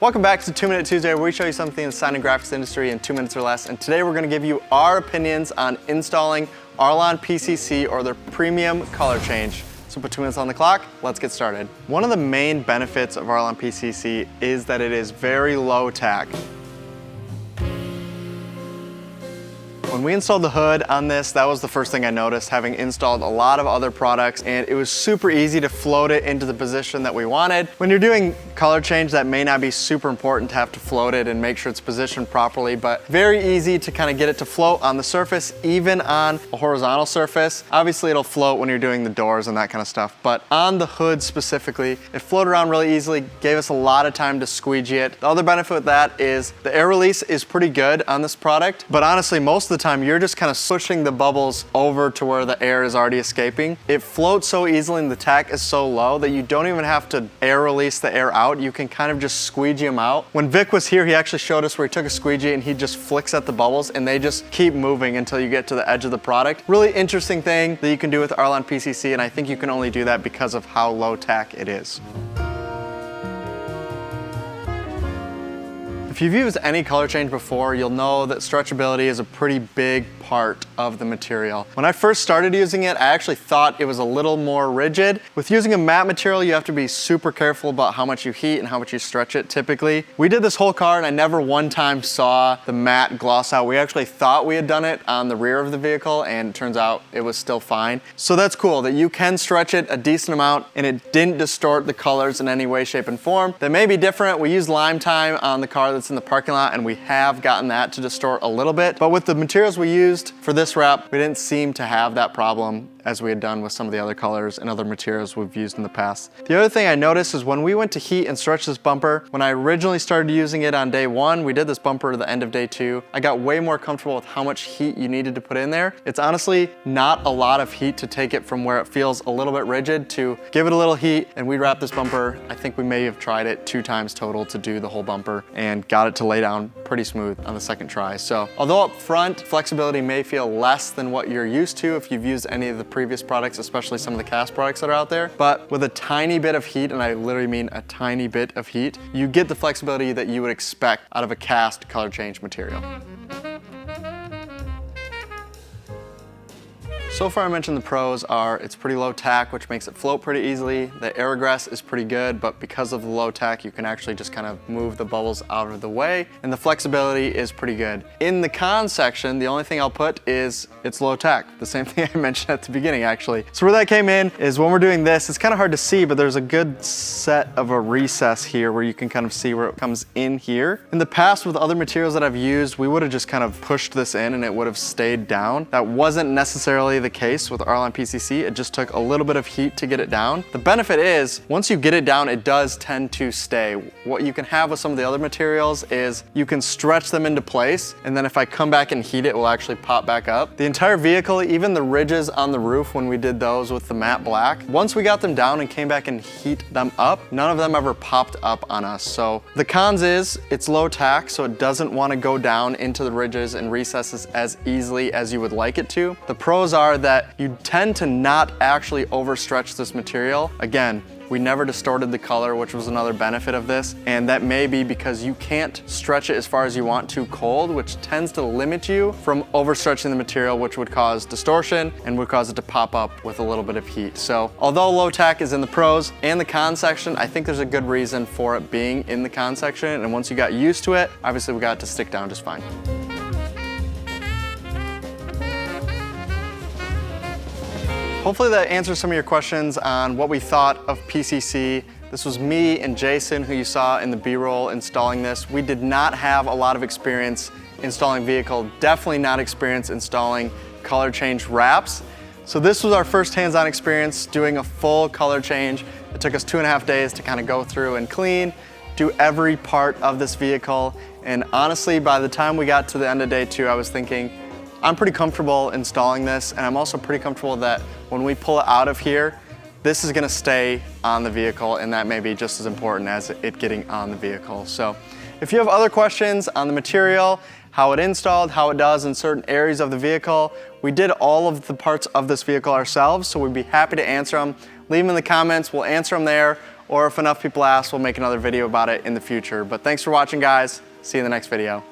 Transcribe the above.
Welcome back to 2 Minute Tuesday, where we show you something in the sign and graphics industry in 2 minutes or less. And today we're going to give you our opinions on installing Arlon PCC or their Premium Color Change. So put 2 minutes on the clock, let's get started. One of the main benefits of Arlon PCC is that it is very low tack. When we installed the hood on this, that was the first thing I noticed, having installed a lot of other products, and it was super easy to float it into the position that we wanted. When you're doing color change, that may not be super important to have to float it and make sure it's positioned properly, but very easy to kind of get it to float on the surface, even on a horizontal surface. Obviously it'll float when you're doing the doors and that kind of stuff, but on the hood specifically, it floated around really easily, gave us a lot of time to squeegee it. The other benefit with that is the air release is pretty good on this product, but honestly, most of the time you're just kind of pushing the bubbles over to where the air is already escaping. It floats so easily and the tack is so low that you don't even have to air release the air out. You can kind of just squeegee them out. When Vic was here, he actually showed us where he took a squeegee and he just flicks at the bubbles and they just keep moving until you get to the edge of the product. Really interesting thing that you can do with Arlon PCC, and I think you can only do that because of how low tack it is. If you've used any color change before, you'll know that stretchability is a pretty big part of the material. When I first started using it, I actually thought it was a little more rigid. With using a matte material, you have to be super careful about how much you heat and how much you stretch it typically. We did this whole car and I never one time saw the matte gloss out. We actually thought we had done it on the rear of the vehicle and it turns out it was still fine. So that's cool that you can stretch it a decent amount and it didn't distort the colors in any way, shape, and form. That may be different. We used lime time on the car that's in the parking lot and we have gotten that to distort a little bit, but with the materials we used for this wrap, we didn't seem to have that problem as we had done with some of the other colors and other materials we've used in the past. The other thing I noticed is when we went to heat and stretch this bumper, when I originally started using it on day 1, we did this bumper to the end of day 2, I got way more comfortable with how much heat you needed to put in there. It's honestly not a lot of heat to take it from where it feels a little bit rigid to give it a little heat, and we wrapped this bumper, I think we may have tried it 2 times total to do the whole bumper and got it to lay down pretty smooth on the second try. So although up front, flexibility may feel less than what you're used to if you've used any of the previous products, especially some of the cast products that are out there, but with a tiny bit of heat, and I literally mean a tiny bit of heat, you get the flexibility that you would expect out of a cast color change material. So far I mentioned the pros are it's pretty low tack, which makes it float pretty easily. The air egress is pretty good, but because of the low tack, you can actually just kind of move the bubbles out of the way, and the flexibility is pretty good. In the cons section, the only thing I'll put is it's low tack. The same thing I mentioned at the beginning, actually. So where that came in is when we're doing this, it's kind of hard to see, but there's a good set of a recess here where you can kind of see where it comes in here. In the past, with other materials that I've used, we would have just kind of pushed this in and it would have stayed down. That wasn't necessarily the case with Arlon PCC. It just took a little bit of heat to get it down. The benefit is once you get it down, it does tend to stay. What you can have with some of the other materials is you can stretch them into place, and then if I come back and heat it, it will actually pop back up. The entire vehicle, even the ridges on the roof when we did those with the matte black, once we got them down and came back and heat them up, none of them ever popped up on us. So the cons is it's low tack, so it doesn't want to go down into the ridges and recesses as easily as you would like it to. The pros are that you tend to not actually overstretch this material. Again, we never distorted the color, which was another benefit of this, and that may be because you can't stretch it as far as you want to cold, which tends to limit you from overstretching the material, which would cause distortion and would cause it to pop up with a little bit of heat. So although low tack is in the pros and the con section, I think there's a good reason for it being in the con section, and once you got used to it, obviously we got it to stick down just fine. Hopefully that answers some of your questions on what we thought of PCC. This was me and Jason, who you saw in the B-roll installing this. We did not have a lot of experience installing vehicle, definitely not experience installing color change wraps. So this was our first hands-on experience doing a full color change. It took us 2.5 days to kind of go through and clean, do every part of this vehicle. And honestly, by the time we got to the end of day 2, I was thinking, I'm pretty comfortable installing this, and I'm also pretty comfortable that when we pull it out of here, this is gonna stay on the vehicle, and that may be just as important as it getting on the vehicle. So if you have other questions on the material, how it installed, how it does in certain areas of the vehicle, we did all of the parts of this vehicle ourselves, so we'd be happy to answer them. Leave them in the comments, we'll answer them there, or if enough people ask, we'll make another video about it in the future. But thanks for watching, guys. See you in the next video.